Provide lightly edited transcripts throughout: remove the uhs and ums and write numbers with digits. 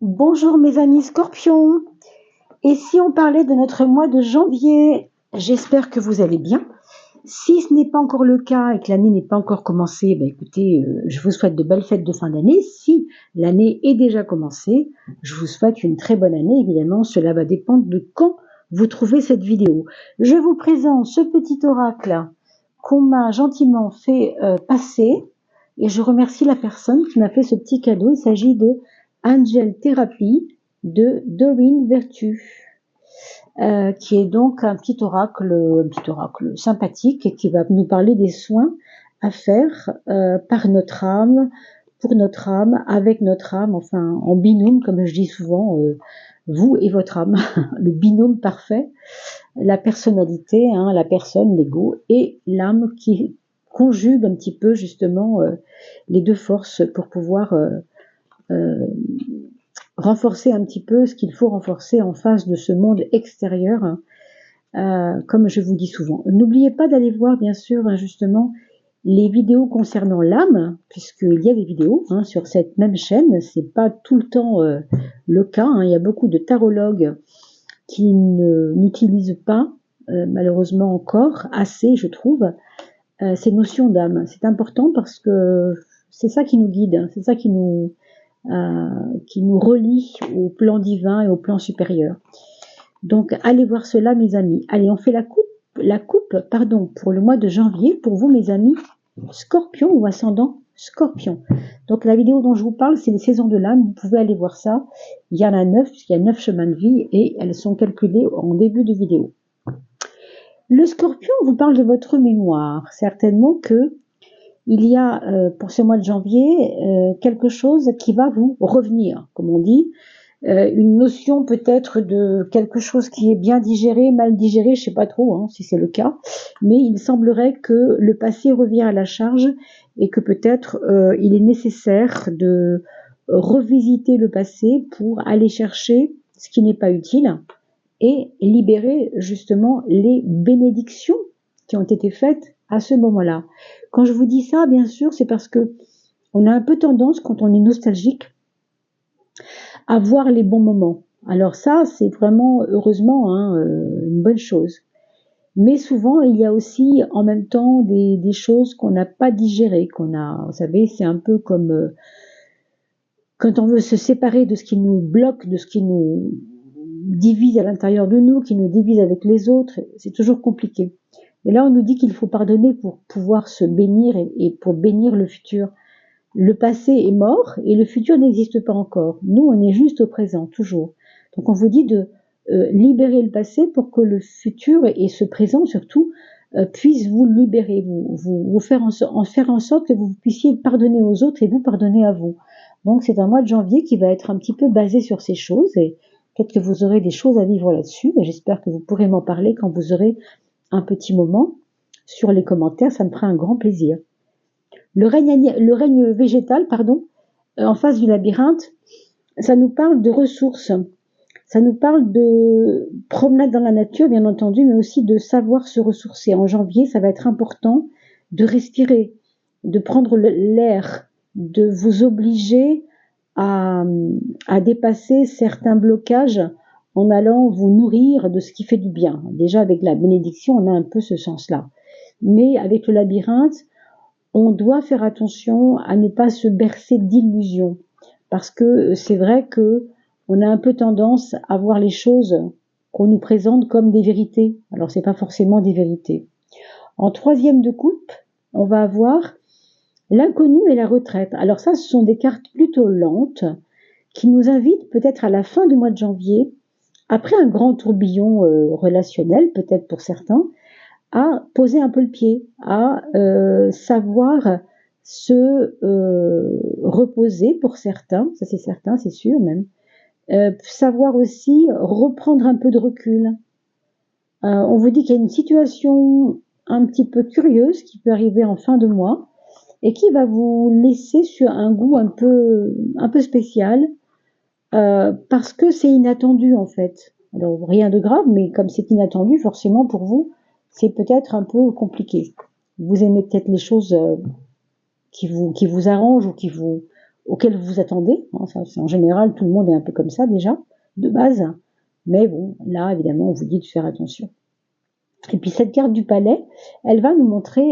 Bonjour mes amis scorpions, et si on parlait de notre mois de janvier? J'espère que vous allez bien. Si ce n'est pas encore le cas et que l'année n'est pas encore commencée, écoutez, je vous souhaite de belles fêtes de fin d'année. Si l'année est déjà commencée, je vous souhaite une très bonne année. Évidemment, cela va dépendre de quand vous trouvez cette vidéo. Je vous présente ce petit oracle qu'on m'a gentiment fait passer, et je remercie la personne qui m'a fait ce petit cadeau. Il s'agit de Angel Therapy de Doreen Vertu, qui est donc un petit oracle sympathique et qui va nous parler des soins à faire par notre âme, pour notre âme, avec notre âme, enfin en binôme, comme je dis souvent, vous et votre âme, le binôme parfait, la personnalité, la personne, l'ego, et l'âme qui conjugue un petit peu justement les deux forces pour pouvoir renforcer un petit peu ce qu'il faut renforcer en face de ce monde extérieur, comme je vous dis souvent. N'oubliez pas d'aller voir, bien sûr, justement, les vidéos concernant l'âme, puisqu'il y a des vidéos sur cette même chaîne. C'est pas tout le temps le cas. Il y a beaucoup de tarologues qui n'utilisent pas, malheureusement encore, assez, je trouve, ces notions d'âme. C'est important parce que c'est ça qui nous guide, c'est ça qui nous relie au plan divin et au plan supérieur. Donc, allez voir cela, mes amis. Allez, on fait la coupe, pour le mois de janvier, pour vous, mes amis, scorpion ou ascendant scorpion. Donc, la vidéo dont je vous parle, c'est les saisons de l'âme. Vous pouvez aller voir ça. Il y en a 9, puisqu'il y a 9 chemins de vie, et elles sont calculées en début de vidéo. Le scorpion vous parle de votre mémoire. Certainement que il y a pour ce mois de janvier quelque chose qui va vous revenir, comme on dit, une notion peut-être de quelque chose qui est bien digéré, mal digéré, je sais pas trop si c'est le cas, mais il semblerait que le passé revient à la charge et que peut-être il est nécessaire de revisiter le passé pour aller chercher ce qui n'est pas utile et libérer justement les bénédictions qui ont été faites à ce moment-là. Quand je vous dis ça, bien sûr, c'est parce que on a un peu tendance, quand on est nostalgique, à voir les bons moments. Alors ça, c'est vraiment, heureusement, une bonne chose. Mais souvent, il y a aussi en même temps des choses qu'on n'a pas digérées, vous savez, c'est un peu comme quand on veut se séparer de ce qui nous bloque, de ce qui nous divise à l'intérieur de nous, qui nous divise avec les autres, c'est toujours compliqué. Et là, on nous dit qu'il faut pardonner pour pouvoir se bénir et pour bénir le futur. Le passé est mort et le futur n'existe pas encore. Nous, on est juste au présent, toujours. Donc, on vous dit de libérer le passé pour que le futur et ce présent, surtout, puisse vous libérer, vous faire en sorte que vous puissiez pardonner aux autres et vous pardonner à vous. Donc, c'est un mois de janvier qui va être un petit peu basé sur ces choses et peut-être que vous aurez des choses à vivre là-dessus. J'espère que vous pourrez m'en parler quand vous aurez un petit moment sur les commentaires, ça me fera un grand plaisir. Le règne végétal, en face du labyrinthe, ça nous parle de ressources, ça nous parle de promenade dans la nature, bien entendu, mais aussi de savoir se ressourcer. En janvier, ça va être important de respirer, de prendre l'air, de vous obliger à dépasser certains blocages en allant vous nourrir de ce qui fait du bien. Déjà, avec la bénédiction, on a un peu ce sens-là. Mais avec le labyrinthe, on doit faire attention à ne pas se bercer d'illusions. Parce que c'est vrai que on a un peu tendance à voir les choses qu'on nous présente comme des vérités. Alors, c'est pas forcément des vérités. En troisième de coupe, on va avoir l'inconnu et la retraite. Alors ça, ce sont des cartes plutôt lentes qui nous invitent peut-être à la fin du mois de janvier, après un grand tourbillon relationnel, peut-être pour certains, à poser un peu le pied, à savoir se reposer pour certains, ça c'est certain, c'est sûr même, savoir aussi reprendre un peu de recul. On vous dit qu'il y a une situation un petit peu curieuse qui peut arriver en fin de mois et qui va vous laisser sur un goût un peu spécial parce que c'est inattendu en fait. Alors rien de grave, mais comme c'est inattendu, forcément pour vous, c'est peut-être un peu compliqué. Vous aimez peut-être les choses qui vous arrangent ou auquel vous vous attendez. Hein, en général, tout le monde est un peu comme ça déjà, de base. Mais bon, là, évidemment, on vous dit de faire attention. Et puis cette carte du palais, elle va nous montrer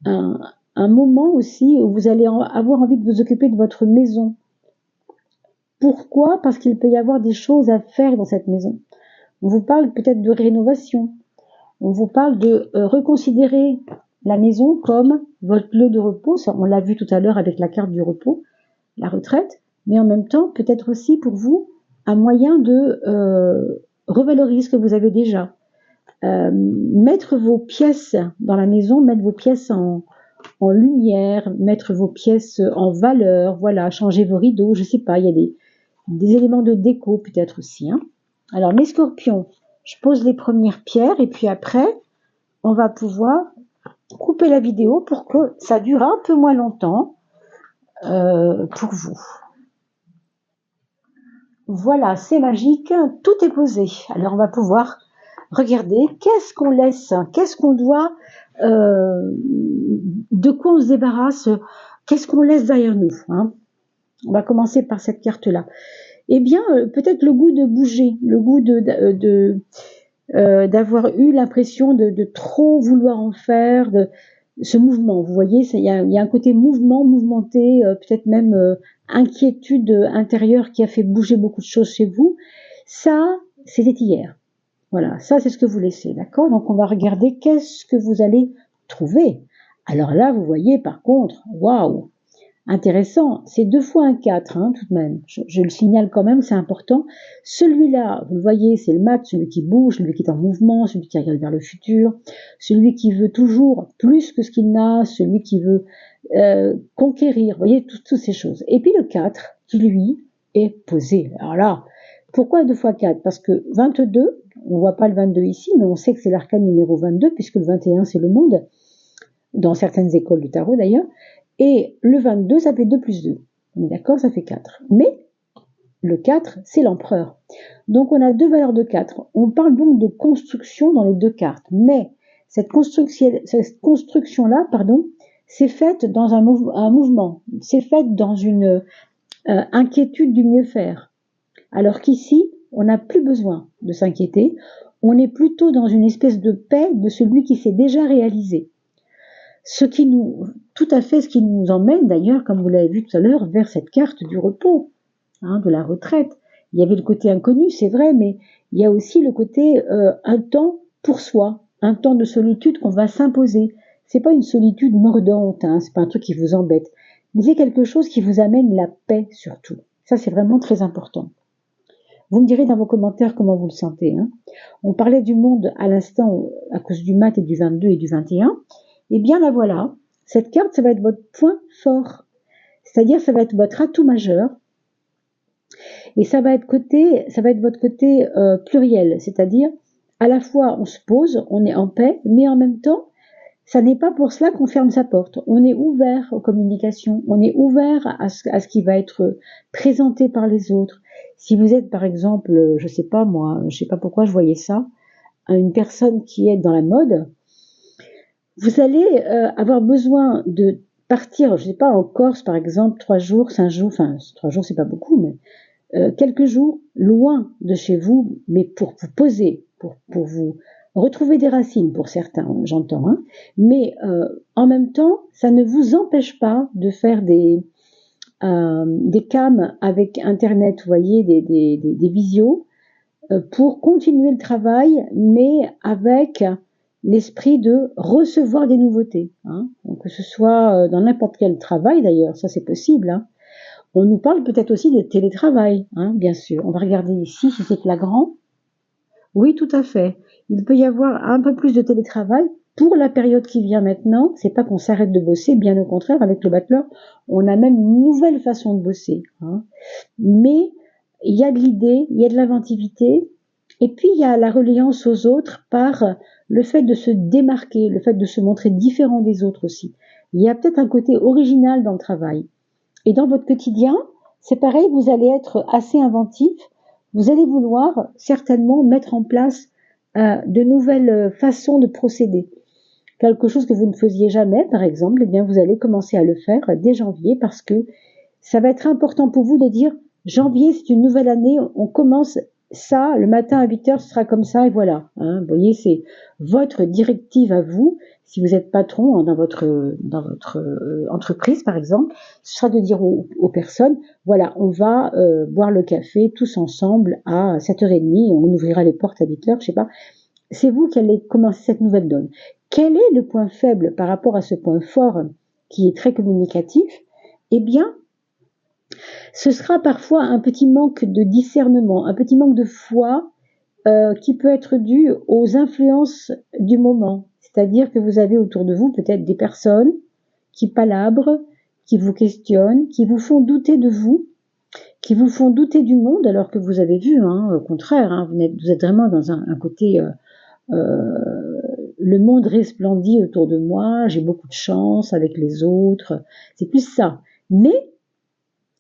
un moment aussi où vous allez avoir envie de vous occuper de votre maison. Pourquoi? Parce qu'il peut y avoir des choses à faire dans cette maison. On vous parle peut-être de rénovation. On vous parle de reconsidérer la maison comme votre lieu de repos. Ça, on l'a vu tout à l'heure avec la carte du repos, la retraite. Mais en même temps, peut-être aussi pour vous, un moyen de revaloriser ce que vous avez déjà. Mettre vos pièces dans la maison, mettre vos pièces en lumière, mettre vos pièces en valeur, voilà, changer vos rideaux, je sais pas, il y a des éléments de déco peut-être aussi. Hein. Alors mes scorpions, je pose les premières pierres et puis après, on va pouvoir couper la vidéo pour que ça dure un peu moins longtemps pour vous. Voilà, c'est magique, tout est posé. Alors on va pouvoir regarder qu'est-ce qu'on laisse, qu'est-ce qu'on doit, de quoi on se débarrasse, qu'est-ce qu'on laisse derrière nous. Hein. On va commencer par cette carte-là. Eh bien, peut-être le goût de bouger, le goût d'avoir eu l'impression de trop vouloir en faire, de ce mouvement. Vous voyez, il y a un côté mouvement, mouvementé, peut-être même inquiétude intérieure qui a fait bouger beaucoup de choses chez vous. Ça, c'était hier. Voilà, ça c'est ce que vous laissez, d'accord? Donc on va regarder qu'est-ce que vous allez trouver. Alors là, vous voyez par contre, waouh, intéressant, c'est 2 fois un 4, hein, tout de même. Je le signale quand même, c'est important. Celui-là, vous le voyez, c'est le mat, celui qui bouge, celui qui est en mouvement, celui qui regarde vers le futur, celui qui veut toujours plus que ce qu'il n'a, celui qui veut conquérir, vous voyez, toutes ces choses. Et puis le 4, qui lui est posé. Alors là, pourquoi 2 fois 4? Parce que 22, on ne voit pas le 22 ici, mais on sait que c'est l'arcane numéro 22, puisque le 21 c'est le monde, dans certaines écoles du tarot d'ailleurs, et le 22 ça fait 2 plus 2, on est d'accord, ça fait 4. Mais le 4 c'est l'empereur. Donc on a 2 valeurs de 4. On parle donc de construction dans les 2 cartes, mais cette construction-là, c'est faite dans un mouvement, c'est faite dans une inquiétude du mieux faire. Alors qu'ici, on n'a plus besoin de s'inquiéter, on est plutôt dans une espèce de paix de celui qui s'est déjà réalisé. Ce qui nous emmène d'ailleurs, comme vous l'avez vu tout à l'heure, vers cette carte du repos, hein, de la retraite. Il y avait le côté inconnu, c'est vrai, mais il y a aussi le côté un temps pour soi, un temps de solitude qu'on va s'imposer. C'est pas une solitude mordante, hein, c'est pas un truc qui vous embête, mais c'est quelque chose qui vous amène la paix surtout. Ça, c'est vraiment très important. Vous me direz dans vos commentaires comment vous le sentez. Hein. On parlait du monde à l'instant à cause du mat et du 22 et du 21. Eh bien la voilà, cette carte, ça va être votre point fort. C'est-à-dire, ça va être votre atout majeur. Et ça va être votre côté pluriel. C'est-à-dire, à la fois, on se pose, on est en paix, mais en même temps, ça n'est pas pour cela qu'on ferme sa porte. On est ouvert aux communications. On est ouvert à ce qui va être présenté par les autres. Si vous êtes, par exemple, je sais pas pourquoi je voyais ça, une personne qui est dans la mode, vous allez avoir besoin de partir, je sais pas, en Corse, par exemple, 3 jours, 5 jours, enfin, 3 jours, c'est pas beaucoup, mais quelques jours, loin de chez vous, mais pour vous poser, pour vous retrouver des racines pour certains, j'entends, hein, mais en même temps, ça ne vous empêche pas de faire des cams avec Internet, vous voyez, des visios, pour continuer le travail, mais avec l'esprit de recevoir des nouveautés. Hein, donc que ce soit dans n'importe quel travail d'ailleurs, ça c'est possible. Hein. On nous parle peut-être aussi de télétravail, hein, bien sûr. On va regarder ici si c'est flagrant. Oui, tout à fait. Il peut y avoir un peu plus de télétravail pour la période qui vient maintenant. C'est pas qu'on s'arrête de bosser, bien au contraire, avec le battleur, on a même une nouvelle façon de bosser. Hein. Mais il y a de l'idée, il y a de l'inventivité, et puis il y a la reliance aux autres par le fait de se démarquer, le fait de se montrer différent des autres aussi. Il y a peut-être un côté original dans le travail. Et dans votre quotidien, c'est pareil, vous allez être assez inventif, vous allez vouloir certainement mettre en place de nouvelles façons de procéder. quelque chose que vous ne faisiez jamais, par exemple, eh bien, vous allez commencer à le faire dès janvier parce que ça va être important pour vous de dire, janvier, c'est une nouvelle année, on commence ça, le matin à 8h, ce sera comme ça, et voilà. Hein, vous voyez, c'est votre directive à vous. Si vous êtes patron dans votre entreprise, par exemple, ce sera de dire aux personnes, voilà, on va boire le café tous ensemble à 7h30, on ouvrira les portes à 8h, je sais pas. C'est vous qui allez commencer cette nouvelle donne. Quel est le point faible par rapport à ce point fort qui est très communicatif? Eh bien, ce sera parfois un petit manque de discernement, un petit manque de foi qui peut être dû aux influences du moment. C'est-à-dire que vous avez autour de vous peut-être des personnes qui palabrent, qui vous questionnent, qui vous font douter de vous, qui vous font douter du monde, alors que vous avez vu, au contraire, vous êtes vraiment dans un côté... le monde resplendit autour de moi, j'ai beaucoup de chance avec les autres, c'est plus ça. Mais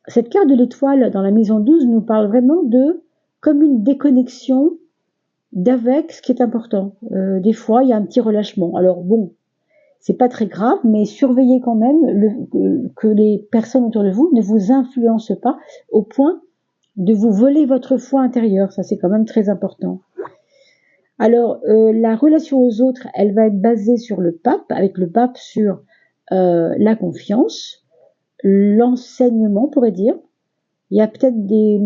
cette carte de l'étoile dans la maison 12 nous parle vraiment de comme une déconnexion d'avec ce qui est important. Des fois, il y a un petit relâchement. Alors bon, c'est pas très grave, mais surveillez quand même que les personnes autour de vous ne vous influencent pas au point de vous voler votre foi intérieure. Ça, c'est quand même très important. Alors, la relation aux autres, elle va être basée sur le pape, avec le pape sur la confiance, l'enseignement, on pourrait dire. Il y a peut-être des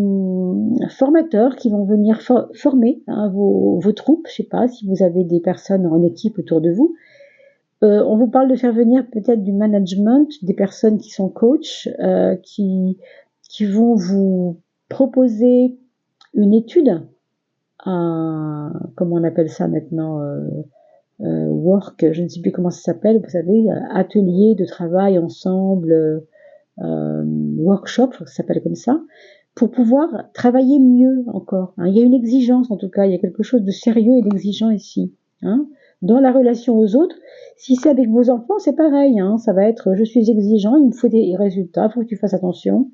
formateurs qui vont venir former vos troupes. Je sais pas si vous avez des personnes en équipe autour de vous. On vous parle de faire venir peut-être du management, des personnes qui sont coachs, qui vont vous proposer une étude, comment on appelle ça maintenant, work, je ne sais plus comment ça s'appelle, vous savez, atelier de travail ensemble, workshop, je crois que ça s'appelle comme ça, pour pouvoir travailler mieux encore. Il y a une exigence, en tout cas, il y a quelque chose de sérieux et d'exigeant ici. Dans la relation aux autres, si c'est avec vos enfants, c'est pareil. Ça va être, je suis exigeant, il me faut des résultats, il faut que tu fasses attention.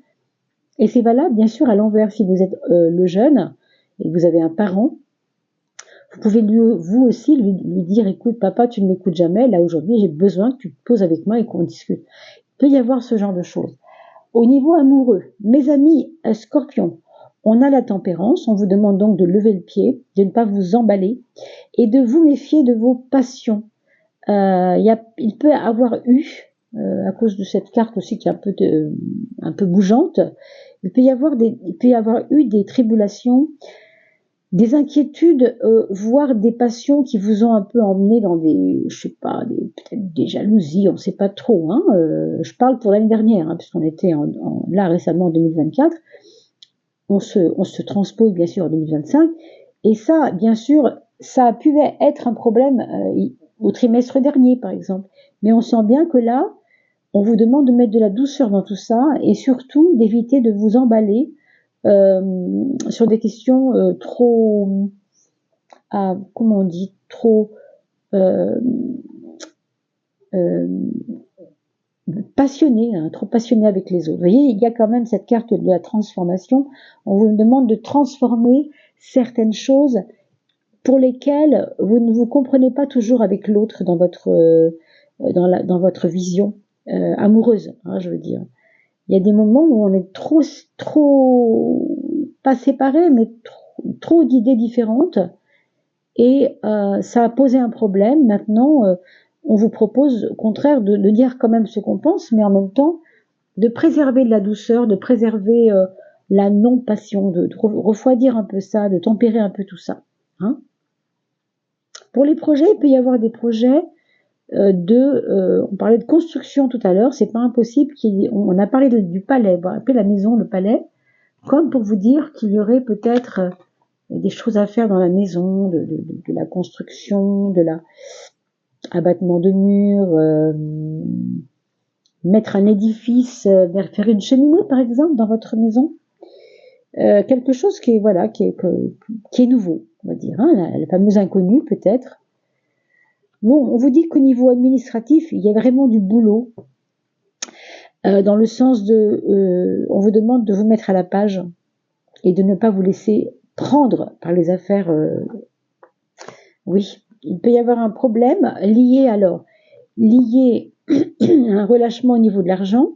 Et c'est valable, bien sûr, à l'envers. Si vous êtes le jeune et que vous avez un parent, vous pouvez vous aussi lui dire, écoute, papa, tu ne m'écoutes jamais, là aujourd'hui, j'ai besoin que tu te poses avec moi et qu'on discute. Il peut y avoir ce genre de choses. Au niveau amoureux, mes amis scorpions, on a la tempérance, on vous demande donc de lever le pied, de ne pas vous emballer et de vous méfier de vos passions. Il peut avoir eu, à cause de cette carte aussi qui est un peu bougeante, il peut y avoir eu des tribulations, des inquiétudes, voire des passions qui vous ont un peu emmené dans peut-être des jalousies, on ne sait pas trop. Je parle pour l'année dernière, puisqu'on était là récemment en 2024. On se transpose bien sûr en 2025. Et ça, bien sûr, ça a pu être un problème au trimestre dernier, par exemple. Mais on sent bien que là, on vous demande de mettre de la douceur dans tout ça et surtout d'éviter de vous emballer sur des questions trop, comment on dit, trop passionné, trop passionné avec les autres. Vous voyez, il y a quand même cette carte de la transformation. On vous demande de transformer certaines choses pour lesquelles vous ne vous comprenez pas toujours avec l'autre dans votre vision amoureuse, je veux dire. Il y a des moments où on est trop pas séparés, mais trop d'idées différentes, et ça a posé un problème. Maintenant, on vous propose au contraire de dire quand même ce qu'on pense, mais en même temps de préserver de la douceur, de préserver la non-passion, de refroidir un peu ça, de tempérer un peu tout ça. Pour les projets, il peut y avoir des projets on parlait de construction tout à l'heure, c'est pas impossible on a parlé du palais, on va appeler la maison le palais, comme pour vous dire qu'il y aurait peut-être des choses à faire dans la maison, de la construction, de abattement de murs, mettre un édifice, faire une cheminée par exemple dans votre maison, quelque chose qui est nouveau, on va dire, la fameuse inconnue peut-être. Bon, on vous dit qu'au niveau administratif, il y a vraiment du boulot, dans le sens on vous demande de vous mettre à la page et de ne pas vous laisser prendre par les affaires. Oui, il peut y avoir un problème lié alors lié à un relâchement au niveau de l'argent.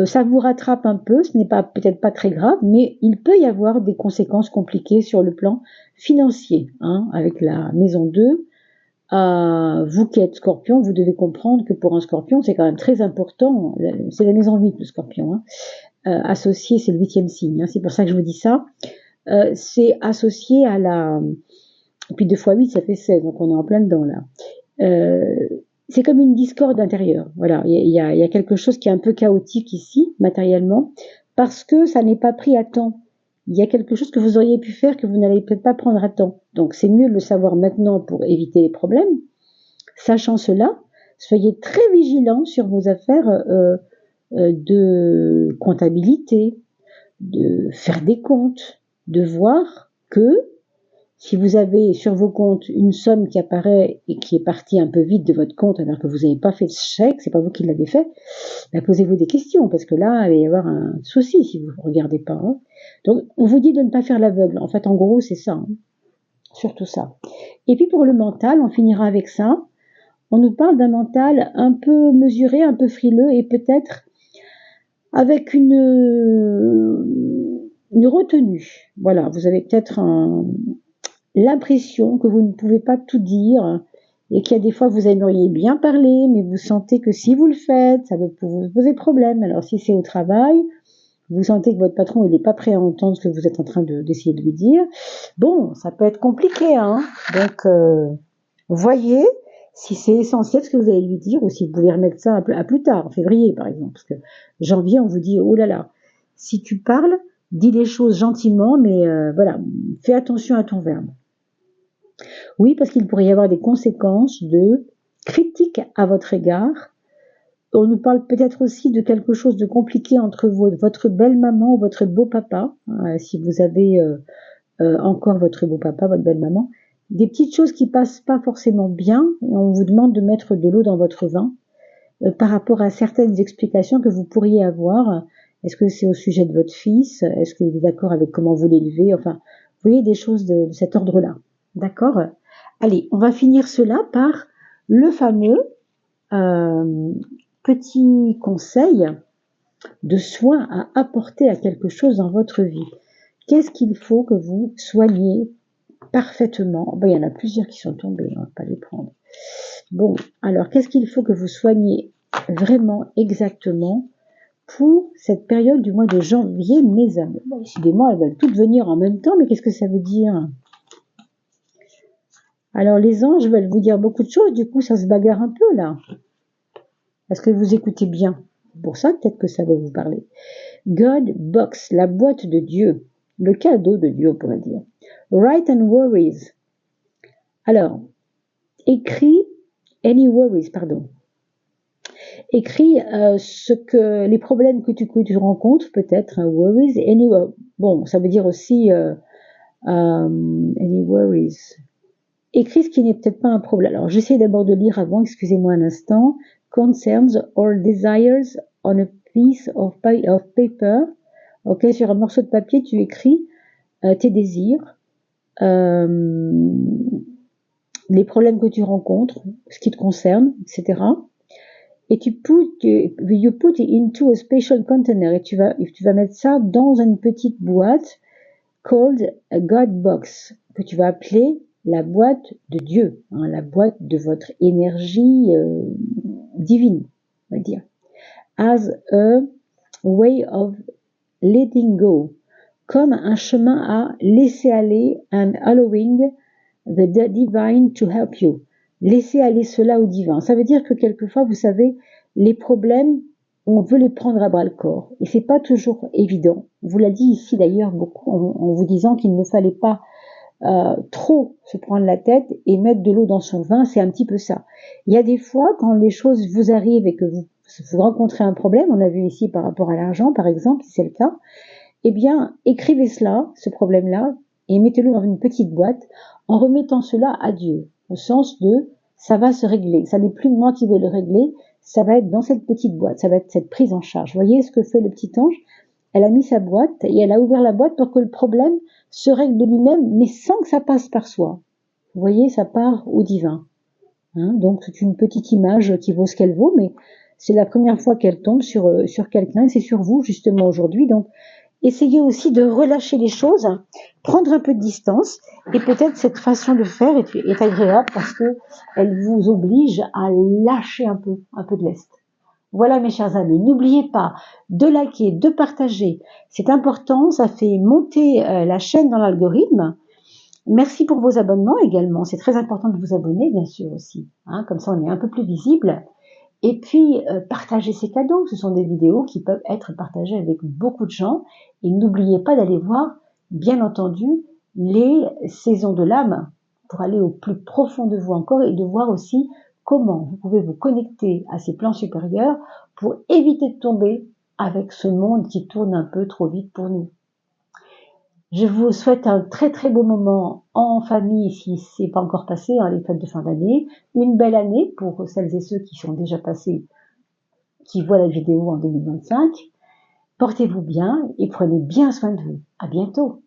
Ça vous rattrape un peu, ce n'est pas peut-être pas très grave, mais il peut y avoir des conséquences compliquées sur le plan financier, hein, avec la maison 2. Vous qui êtes Scorpion, vous devez comprendre que pour un Scorpion, c'est quand même très important. C'est la maison 8, le Scorpion. Hein. Associé, c'est le 8e signe. Hein, c'est pour ça que je vous dis ça. C'est associé à la... Et puis 2 fois 8, ça fait 16, donc on est en plein dedans là. C'est comme une discorde intérieure. Voilà, il y a quelque chose qui est un peu chaotique ici, matériellement, parce que ça n'est pas pris à temps. Il y a quelque chose que vous auriez pu faire que vous n'allez peut-être pas prendre à temps. Donc c'est mieux de le savoir maintenant pour éviter les problèmes. Sachant cela, soyez très vigilants sur vos affaires de comptabilité, de faire des comptes, de voir que si vous avez sur vos comptes une somme qui apparaît et qui est partie un peu vite de votre compte alors que vous n'avez pas fait de chèque, c'est pas vous qui l'avez fait, ben posez-vous des questions parce que là, il va y avoir un souci si vous ne regardez pas. Hein. Donc, on vous dit de ne pas faire l'aveugle. En fait, en gros, c'est ça. Hein. Surtout ça. Et puis pour le mental, on finira avec ça. On nous parle d'un mental un peu mesuré, un peu frileux et peut-être avec une retenue. Voilà, vous avez peut-être l'impression que vous ne pouvez pas tout dire et qu'il y a des fois vous aimeriez bien parler, mais vous sentez que si vous le faites, ça peut vous poser problème. Alors si c'est au travail, vous sentez que votre patron il n'est pas prêt à entendre ce que vous êtes en train d'essayer de lui dire. Bon, ça peut être compliqué, hein. Donc, voyez si c'est essentiel ce que vous allez lui dire ou si vous pouvez remettre ça à plus tard, en février par exemple. Parce que janvier, on vous dit, oh là là, si tu parles, dis les choses gentiment, mais voilà, fais attention à ton verbe. Oui, parce qu'il pourrait y avoir des conséquences de critiques à votre égard. On nous parle peut-être aussi de quelque chose de compliqué entre votre belle-maman ou votre beau-papa, si vous avez encore votre beau-papa, votre belle-maman. Des petites choses qui passent pas forcément bien, et on vous demande de mettre de l'eau dans votre vin par rapport à certaines explications que vous pourriez avoir. Est-ce que c'est au sujet de votre fils? Est-ce qu'il est d'accord avec comment vous l'élevez? Enfin, vous voyez des choses de cet ordre-là. D'accord? Allez, on va finir cela par le fameux petit conseil de soin à apporter à quelque chose dans votre vie. Qu'est-ce qu'il faut que vous soigniez parfaitement? Il y en a plusieurs qui sont tombés, on ne va pas les prendre. Bon, alors qu'est-ce qu'il faut que vous soigniez vraiment exactement pour cette période du mois de janvier, mes amis? Décidément, elles veulent toutes venir en même temps, mais qu'est-ce que ça veut dire? Alors les anges veulent vous dire beaucoup de choses, du coup ça se bagarre un peu là. Est-ce que vous écoutez bien? Pour ça, peut-être que ça va vous parler. God Box, la boîte de Dieu, le cadeau de Dieu, on pourrait dire. Write and worries. Alors, écris, any worries, pardon. Écris les problèmes que tu rencontres, peut-être, hein, worries, bon, ça veut dire aussi any worries. Écris ce qui n'est peut-être pas un problème. Alors, j'essaie d'abord de lire avant, excusez-moi un instant. Concerns or desires on a piece of paper. Ok, sur un morceau de papier, tu écris tes désirs, les problèmes que tu rencontres, ce qui te concerne, etc. Et you put it into a special container et tu vas mettre ça dans une petite boîte called a God box que tu vas appeler la boîte de Dieu, hein, la boîte de votre énergie divine, on va dire, as a way of letting go, comme un chemin à laisser aller and allowing the divine to help you. Laissez aller cela au divin. Ça veut dire que quelquefois, vous savez, les problèmes, on veut les prendre à bras le corps. Et c'est pas toujours évident. On vous l'a dit ici d'ailleurs beaucoup, en vous disant qu'il ne fallait pas trop se prendre la tête et mettre de l'eau dans son vin, c'est un petit peu ça. Il y a des fois, quand les choses vous arrivent et que vous rencontrez un problème, on a vu ici par rapport à l'argent, par exemple, si c'est le cas, eh bien, écrivez cela, ce problème-là, et mettez-le dans une petite boîte, en remettant cela à Dieu, au sens de, ça va se régler, ça n'est plus moi qui vais le régler, ça va être dans cette petite boîte, ça va être cette prise en charge. Vous voyez ce que fait le petit ange? Elle a mis sa boîte et elle a ouvert la boîte pour que le problème se règle de lui-même, mais sans que ça passe par soi. Vous voyez, ça part au divin. Hein, donc c'est une petite image qui vaut ce qu'elle vaut, mais c'est la première fois qu'elle tombe sur quelqu'un, et c'est sur vous justement aujourd'hui. Donc essayez aussi de relâcher les choses, prendre un peu de distance, et peut-être cette façon de faire est agréable parce que elle vous oblige à lâcher un peu de lest. Voilà mes chers amis, n'oubliez pas de liker, de partager, c'est important, ça fait monter la chaîne dans l'algorithme. Merci pour vos abonnements également, c'est très important de vous abonner bien sûr aussi, hein, comme ça on est un peu plus visible. Et puis, partagez ces cadeaux. Ce sont des vidéos qui peuvent être partagées avec beaucoup de gens. Et n'oubliez pas d'aller voir, bien entendu, les saisons de l'âme pour aller au plus profond de vous encore et de voir aussi comment vous pouvez vous connecter à ces plans supérieurs pour éviter de tomber avec ce monde qui tourne un peu trop vite pour nous. Je vous souhaite un très très beau moment en famille si c'est pas encore passé, hein, les fêtes de fin d'année. Une belle année pour celles et ceux qui sont déjà passés, qui voient la vidéo en 2025. Portez-vous bien et prenez bien soin de vous. À bientôt.